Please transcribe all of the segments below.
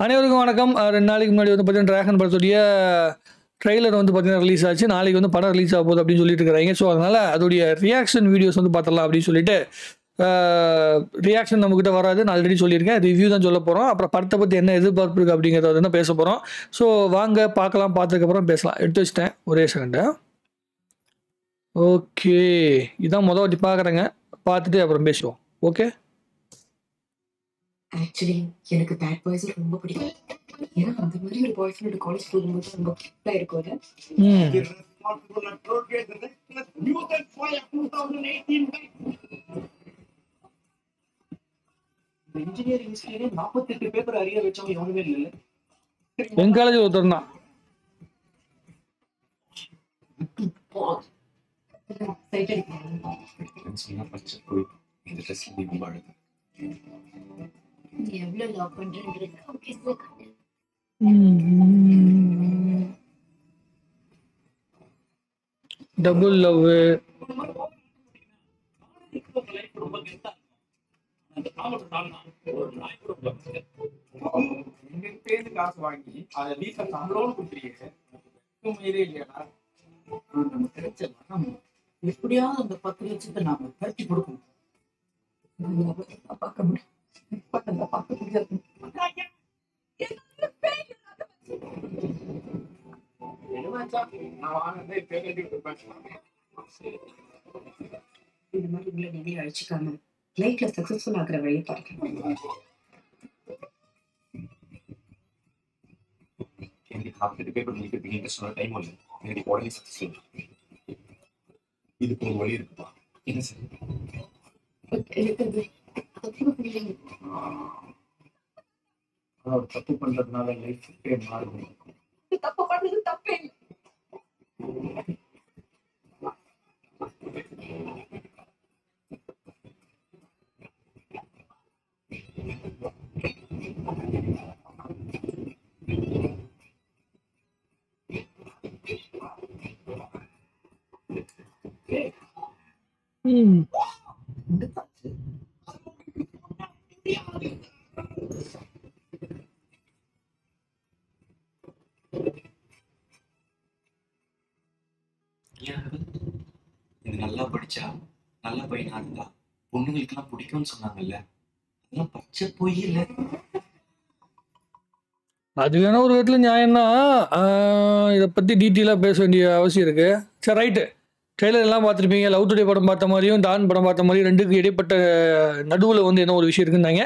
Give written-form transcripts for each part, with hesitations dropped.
அனைவருக்கும் வணக்கம். 2 நாளைக்கு முன்னாடி வந்து பார்த்தீங்கன்னா, டிராகன் படத்துடைய ட்ரெய்லர் வந்து பார்த்தீங்கன்னா ரிலீஸ் ஆச்சு. நாளைக்கு வந்து படம் ரிலீஸ் ஆக போகுது அப்படின்னு சொல்லிட்டு இருக்கிறாங்க. ஸோ அதனால அதோடைய ரியாக்ஷன் வீடியோஸ் வந்து பார்த்துடலாம் அப்படின்னு சொல்லிட்டு ரியாக்ஷன் நம்மக்கிட்ட வராது. நான் ஆல்ரெடி சொல்லியிருக்கேன். ரிவ்யூ தான் சொல்ல போகிறோம். அப்புறம் படத்தை பற்றி என்ன எதிர்பார்ப்பு இருக்குது அப்படிங்கிறத வந்து பேச போகிறோம். ஸோ வாங்க பார்க்கலாம், பார்த்ததுக்கப்புறம் பேசலாம். எடுத்து வச்சிட்டேன், ஒரே செகண்டு. ஓகே, இதான் மொதல் வாட்டி பார்க்குறேங்க. பார்த்துட்டு அப்புறம் பேசுவோம். ஓகே. ஆக்சுவலி எனக்கு பேட் பாய்ஸ் ரொம்ப பிடிக்கும். ஏன்னா அந்த மாதிரி ஒரு பாய் ஃப்ரெண்ட் காலேஜ் போகும்போது ரொம்ப கியூட்டா இருக்கும்ல. இன்ஜினியரிங் ஹிஸ்டரியில 48 பேப்பர் அரியர் வச்சவங்க எவனுமே இல்ல. என் காலேஜ் ஒருத்தர் தான். எவ்வளவு லவ் பண்றேன்றது டபுள் லவ் காசு வாங்கி அதை வீட்டுல சம்பளம் கொடுத்துருக்கீங்க. இல்லையா நம்ம கிடைச்சலாம் எப்படியாவது அந்த 10 லட்சத்தை நாம பறிச்சு கொடுக்கணும். பார்க்க முடியும். இந்த மாதிரி உங்களை நிறைய அழிச்சுக்காம லைஃப்ல சக்சஸ்ஃபுல் ஆகிற வழியை பார்க்கணும். இதுக்கு ஒரு வழி இருக்குப்பா. என்ன சார் தப்பு பண்றதுனால லைஃப் மாறும். தப்பு பண்றது தப்பே இல்லை. இது நல்லா படிச்சா நல்லா பையனா இருந்தா பொண்ணுங்களுக்கு எல்லாம் பிடிக்கும்னு சொன்னாங்கல்ல, அதெல்லாம் பச்சை பொய் இல்ல. அது வேணா ஒரு விதத்தில் நியாயம்னா, இதை பற்றி டீட்டெயிலாக பேச வேண்டிய அவசியம் இருக்குது. சரி, ரைட்டு. ட்ரெய்லர் எல்லாம் பார்த்துருப்பீங்க. லவ் டுடே படம் பார்த்த மாதிரியும் டான் படம் பார்த்த மாதிரியும் ரெண்டுக்கு இடைப்பட்ட நடுவில் வந்து என்ன ஒரு விஷயம் இருக்குன்னாங்க.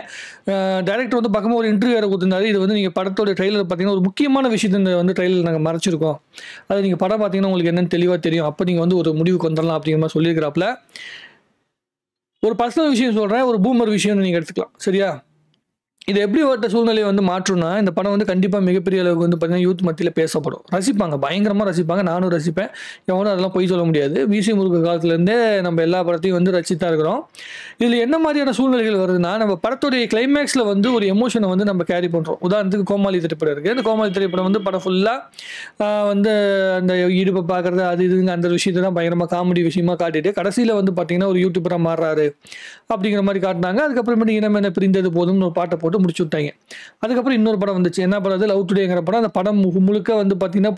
டேரக்டர் வந்து பக்கமாக ஒரு இன்டர்வியூ வேறு கொடுத்துருந்தாரு. இது வந்து நீங்கள் படத்தோட ட்ரெய்லர் பார்த்தீங்கன்னா ஒரு முக்கியமான விஷயத்தை வந்து ட்ரெய்லர் நாங்கள் மறைச்சிருக்கோம். அது நீங்கள் படம் பார்த்தீங்கன்னா உங்களுக்கு என்னென்னு தெளிவாக தெரியும். அப்போ நீங்கள் வந்து ஒரு முடிவுக்கு வந்துடலாம் அப்படிங்கிற மாதிரி சொல்லியிருக்கிறாப்புல. ஒரு பர்சனல் விஷயம் சொல்கிறேன், ஒரு பூமர் விஷயம்னு நீங்கள் எடுத்துக்கலாம். சரியா? இது எப்படி ஒரு சூழ்நிலையை வந்து மாற்றும்னா, இந்த படம் வந்து கண்டிப்பாக மிகப்பெரிய அளவுக்கு வந்து பார்த்தீங்கன்னா யூத் மத்தியில் பேசப்படும். ரசிப்பாங்க, பயங்கரமாக ரசிப்பாங்க. நானும் ரசிப்பேன். எவனும் அதெல்லாம் பொய் சொல்ல முடியாது. விசி முருக காலத்துலேருந்தே நம்ம எல்லா படத்தையும் வந்து ரசித்தா இருக்கிறோம். இதில் என்ன மாதிரியான சூழ்நிலைகள் வருதுன்னா, நம்ம படத்துடைய கிளைமேக்ஸில் வந்து ஒரு எமோஷனை வந்து நம்ம கேரி பண்ணுறோம். உதாரணத்துக்கு கோமாளி திரைப்படம் இருக்குது. அந்த கோமாளி திரைப்படம் வந்து படம் ஃபுல்லாக வந்து அந்த இடுப்பை பார்க்குறது அது இதுங்க அந்த விஷயத்தை தான் பயங்கரமாக காமெடி விஷயமாக காட்டிட்டு கடைசியில் வந்து பார்த்தீங்கன்னா ஒரு யூடியூபராக மாறுறாரு அப்படிங்கிற மாதிரி காட்டினாங்க. அதுக்கப்புறமேட்டு இனம் என்ன பிரிந்தது போதும்னு ஒரு பாட்டை போட்டு முடிச்சு விட்டாங்க. அதுக்கப்புறம் இன்னொரு படம் வந்துச்சு. என்ன படம்? அது லவ் டுடேங்கிற படம். அந்த படம் முழுக்க வந்து பார்த்தீங்கன்னா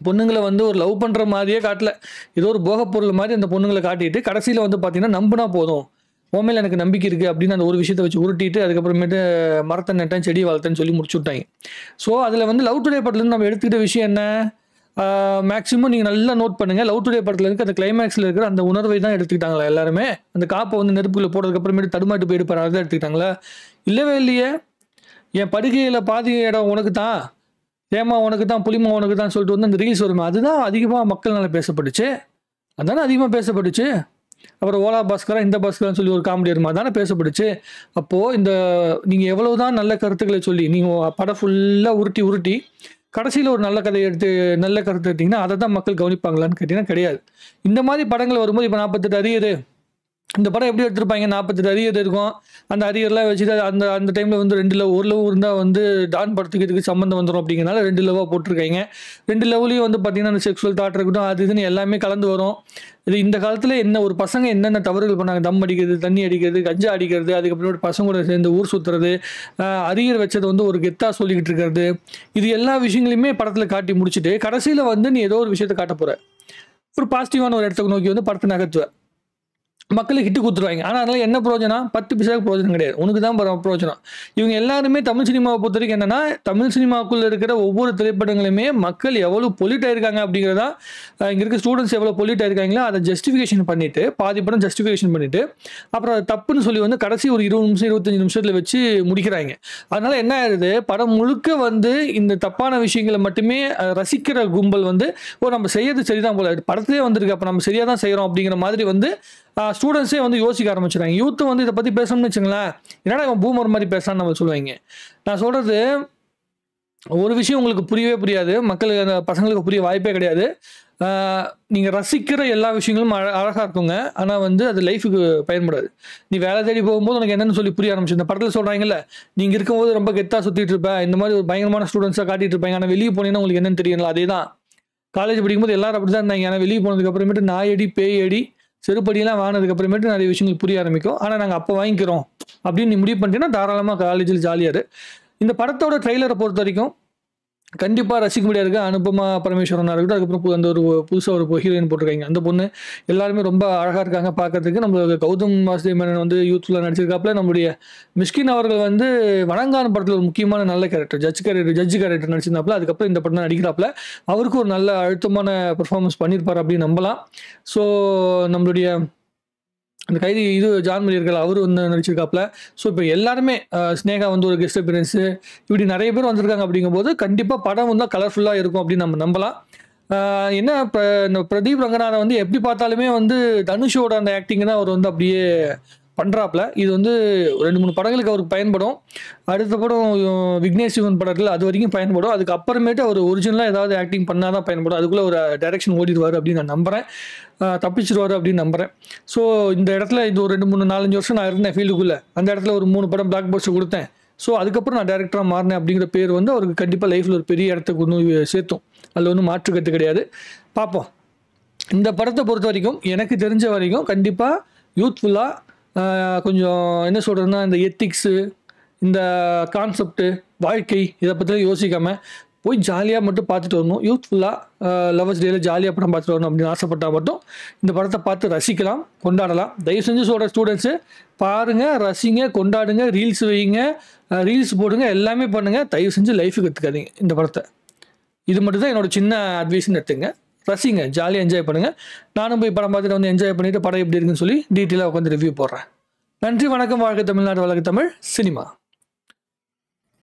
பொண்ணுங்களை வந்து ஒரு லவ் பண்ணுற மாதிரியே காட்டல. ஏதோ ஒரு போகப்பொருள் மாதிரி அந்த பொண்ணுங்களை காட்டிட்டு கடைசியில் வந்து பார்த்தீங்கன்னா நம்பினா போதும், உண்மையில் எனக்கு நம்பிக்கை இருக்குது அப்படின்னு அந்த ஒரு விஷயத்தை வச்சு உருட்டிட்டு அதுக்கப்புறமேட்டு மரத்தை நட்டேன் செடி வளர்த்தேன்னு சொல்லி முடிச்சு விட்டாங்க. ஸோ அதில் வந்து லவ் டுடே படத்துலேருந்து நம்ம எடுத்துக்கிட்ட விஷயம் என்ன? மேக்ஸிமம் நீங்கள் நல்லா நோட் பண்ணுங்கள். லவ் டுடே படத்தில் இருக்க அந்த கிளைமேக்ஸில் இருக்கிற அந்த உணர்வை தான் எடுத்துக்கிட்டாங்களா எல்லாருமே? அந்த காப்பை வந்து நெருப்புக்குள்ளே போடுறதுக்கப்புறமேட்டு தடுமாட்டு போய் எடுப்பார், அதை எடுத்துக்கிட்டாங்களா? இல்லவே இல்லையே. என் படுகையில் பாதி இடம் உனக்கு தான், ஏமா உனக்கு தான், புளிமா உனக்கு தான் சொல்லிட்டு வந்து அந்த ரீல்ஸ் வருமே, அதுதான் அதிகமாக மக்கள்னால பேசப்பட்டுச்சு. அதுதானே அதிகமாக பேசப்பட்டுச்சு. அப்புறம் ஓலா பாஸ்கரா இந்த பாஸ்கரான்னு சொல்லி ஒரு காமெடி வருமா, தானே பேசப்பட்டுச்சு. அப்போது இந்த நீங்கள் எவ்வளோ தான் நல்ல கருத்துக்களை சொல்லி நீங்கள் படம் ஃபுல்லாக உருட்டி கடைசியில் ஒரு நல்ல கதையை எடுத்து நல்ல கருத்து எடுத்திங்கன்னா அதை தான் மக்கள் கவனிப்பாங்களான்னு கேட்டிங்கன்னா கிடையாது. இந்த மாதிரி படங்கள் வரும்போது இப்போ 48 அரியர் இந்த படம் எப்படி எடுத்திருப்பாங்க, 48 அரியர் இருக்கும். அந்த அரியர்லாம் வச்சுட்டு அந்த அந்த டைமில் வந்து 2 லவ், ஒரு லவ் இருந்தால் வந்து டான் படத்துக்கு இதுக்கு சம்மந்தம் வந்துடும் அப்படிங்கிறனால 2 லவ்வாக போட்டிருக்காங்க. 2 லவ்லையும் வந்து பார்த்தீங்கன்னா அந்த செக்ஸுவல் தாட் இருக்கட்டும், அது இதுன்னு எல்லாமே கலந்து வரும். இது இந்த காலத்தில் என்ன ஒரு பசங்க என்னென்ன தவறுகள் பண்ணாங்க, தம் அடிக்கிறது, தண்ணி அடிக்கிறது, கஞ்சா அடிக்கிறது, அதுக்கப்புறம் பசங்களோட சேர்ந்து ஊர் சுற்றுறது, அரியர் வச்சது வந்து ஒரு கெத்தாக சொல்லிக்கிட்டு இருக்கிறது, இது எல்லா விஷயங்களையுமே படத்தில் காட்டி முடிச்சுட்டு கடைசியில் வந்து நீ ஏதோ ஒரு விஷயத்தை காட்ட போகிற, ஒரு பாசிட்டிவான ஒரு இடத்துக்கு நோக்கி வந்து படத்தை நகர்த்துவ, மக்களுக்கு ஹிட்டு கொடுத்துருவாங்க. ஆனால் அதனால என்ன பிரயோஜனம்? 10 பைசாவுக்கு பிரயோஜனம் கிடையாது, உனக்கு தான் பிரயோஜனம். இவங்க எல்லாருமே தமிழ் சினிமாவை பொறுத்த வரைக்கும் என்னன்னா, தமிழ் சினிமாவுக்குள்ள இருக்கிற ஒவ்வொரு திரைப்படங்களுமே மக்கள் எவ்வளோ பொல்யூட் ஆயிருக்காங்க அப்படிங்கிறதா, இங்கே இருக்க ஸ்டூடெண்ட்ஸ் எவ்வளோ பொல்யூட் ஆயிருக்காங்களோ அதை ஜஸ்டிஃபிகேஷன் பண்ணிட்டு, பாதி படம் ஜஸ்டிஃபிகேஷன் பண்ணிட்டு, அப்புறம் அது தப்புன்னு சொல்லி வந்து கடைசி ஒரு 20 நிமிஷம் 25 நிமிஷத்தில் வச்சு முடிக்கிறாங்க. அதனால என்ன ஆயிடுது, படம் முழுக்க வந்து இந்த தப்பான விஷயங்களை மட்டுமே ரசிக்கிற கும்பல் வந்து நம்ம செய்யறது சரிதான் போல, படத்திலே வந்திருக்கு, அப்போ நம்ம சரியாக தான் செய்கிறோம் அப்படிங்கிற மாதிரி வந்து ஸ்டூடெண்ட்ஸே வந்து யோசிக்க ஆரம்பிச்சிடுறாங்க. யூத்து வந்து இதை பற்றி பேசணும்னு வச்சுங்களேன், என்னடா இவன் பூமர் மாதிரி பேசான்னு நம்ம சொல்லுவாங்க. நான் சொல்கிறது ஒரு விஷயம் உங்களுக்கு புரியவே புரியாது, மக்களுக்கு அந்த பசங்களுக்கு புரிய வாய்ப்பே கிடையாது. நீங்கள் ரசிக்கிற எல்லா விஷயங்களும் அழகாக இருக்குங்க, ஆனால் வந்து அது லைஃபுக்கு பயன்படாது. நீ வேலை தேடி போகும்போது உனக்கு என்னென்னு சொல்லி புரிய ஆரம்பிச்சு. இந்த படத்தில் சொல்கிறாங்கல்ல, நீங்கள் இருக்கும்போது ரொம்ப கெத்தாக சுற்றிட்டு இருப்பேன், இந்த மாதிரி ஒரு பயங்கரமான ஸ்டூடெண்ட்ஸாக காட்டிட்டு இருப்பாங்க, ஆனால் வெளியே போனீங்கன்னா உங்களுக்கு என்னென்னு தெரியல. அதே தான் காலேஜ் படிக்கும்போது எல்லாரும் அப்படி தான் இருந்தாங்க. ஆனால் வெளியே போனதுக்கு அப்புறமேட்டு நாயடி பேயடி செருப்படியெல்லாம் வாங்கினதுக்கு அப்புறமேட்டு நிறைய விஷயங்கள் புரிய ஆரம்பிக்கும். ஆனால் நாங்கள் அப்போ வாங்கிக்கிறோம் அப்படின்னு நீ முடிவு பண்ணிட்டீங்கன்னா தாராளமாக காலேஜில் ஜாலியாக. இந்த படத்தோட ட்ரெய்லரை பொறுத்த வரைக்கும் கண்டிப்பாக ரசிக்க முடியாது. அனுபமா பரமேஸ்வரனாக இருக்கட்டும், அதுக்கப்புறம் அந்த ஒரு புதுசாக ஒரு ஹீரோயின் போட்டிருக்காங்க, அந்த பொண்ணு எல்லாருமே ரொம்ப அழகாக இருக்காங்க பார்க்கறதுக்கு. நம்ம கௌதம் வாசுதேவ் மேனன் வந்து யூத்ஃபுல்லாக நடிச்சிருக்காப்புல. நம்மளுடைய மிஷ்கின் அவர்கள் வந்து வணங்கான படத்தில் ஒரு முக்கியமான நல்ல கேரக்டர், ஜட்ஜு கேரக்டர் நடிச்சிருந்தாப்புல. அதுக்கப்புறம் இந்த படம் நடிக்கிறாப்புல. அவருக்கு ஒரு நல்ல அழுத்தமான பெர்ஃபார்மன்ஸ் பண்ணியிருப்பார் அப்படின்னு நம்பலாம். ஸோ நம்மளுடைய அந்த கைதி இது ஜான்மணி இருக்கல, அவர் வந்து நடிச்சிருக்காப்புல. ஸோ இப்போ எல்லாருமே ஸ்னேகா வந்து ஒரு கெஸ்ட் அப்பியரன்ஸு, இப்படி நிறைய பேர் வந்திருக்காங்க. அப்படிங்கும்போது கண்டிப்பாக படம் வந்து கலர்ஃபுல்லாக இருக்கும் அப்படின்னு நம்ம நம்பலாம். என்ன இந்த பிரதீப் ரங்கநாதன் வந்து எப்படி பார்த்தாலுமே வந்து தனுஷோட அந்த ஆக்டிங் தான் அவர் வந்து அப்படியே பண்ணுறாப்புல. இது வந்து 2-3 படங்களுக்கு அவருக்கு பயன்படும். அடுத்த படம் விக்னேஷ் சிவன் படத்தில் அது வரைக்கும் பயன்படும். அதுக்கப்புறமேட்டு அவர் ஒரிஜினலாக ஏதாவது ஆக்டிங் பண்ணால் தான் பயன்படும். அதுக்குள்ளே ஒரு டைரக்ஷன் ஓடிடுவார் அப்படின்னு நான் நம்புகிறேன், தப்பிச்சிடுவார் அப்படின்னு நம்புகிறேன். ஸோ இந்த இடத்துல இது ஒரு 2-3-4-5 வருஷம் நான் இருந்தேன் ஃபீல்டுக்குள்ளே. அந்த இடத்துல ஒரு 3 படம் பிளாக் பஸ்டர் கொடுத்தேன். ஸோ அதுக்கப்புறம் நான் டேரக்டராக மாறினேன் அப்படிங்கிற பேர் வந்து அவருக்கு கண்டிப்பாக லைஃப்பில் ஒரு பெரிய இடத்துக்கு ஒன்று சேர்த்தும். அதில் ஒன்றும் மாற்றுக்கட்டு கிடையாது. பார்ப்போம். இந்த படத்தை பொறுத்த வரைக்கும் எனக்கு தெரிஞ்ச வரைக்கும் கண்டிப்பாக யூத்ஃபுல்லாக கொஞ்சம் என்ன சொல்கிறதுன்னா, இந்த எத்திக்ஸு, இந்த கான்செப்டு, வாழ்க்கை, இதை பற்றி யோசிக்காமல் போய் ஜாலியாக மட்டும் பார்த்துட்டு வரணும். யூத்ஃபுல்லாக லவர்ஸ் டேயில் ஜாலியாக படம் பார்த்துட்டு வரணும் அப்படின்னு ஆசைப்பட்டால் மட்டும் இந்த படத்தை பார்த்து ரசிக்கலாம், கொண்டாடலாம். தயவு செஞ்சு சொல்கிற ஸ்டூடெண்ட்ஸு பாருங்கள், ரசிங்க, கொண்டாடுங்க, ரீல்ஸ் வைங்க, ரீல்ஸ் போடுங்க, எல்லாமே பண்ணுங்கள். தயவு செஞ்சு லைஃபுக்கு எடுத்துக்காதீங்க இந்த படத்தை. இது மட்டும் தான் என்னோட சின்ன அட்வைஸ்ன்னு எடுத்துங்க. ரசிங்க, ஜாலியாக என்ஜாய் பண்ணுங்கள். நானும் போய் படம் பார்த்துட்டு வந்து என்ஜாய் பண்ணிவிட்டு படம் எப்படி இருக்குன்னு சொல்லி டீட்டெயிலாக உட்காந்து ரிவ்யூ போடுறேன். நன்றி, வணக்கம். வாழ்க தமிழ்நாடு, வழக்கு தமிழ் சினிமா.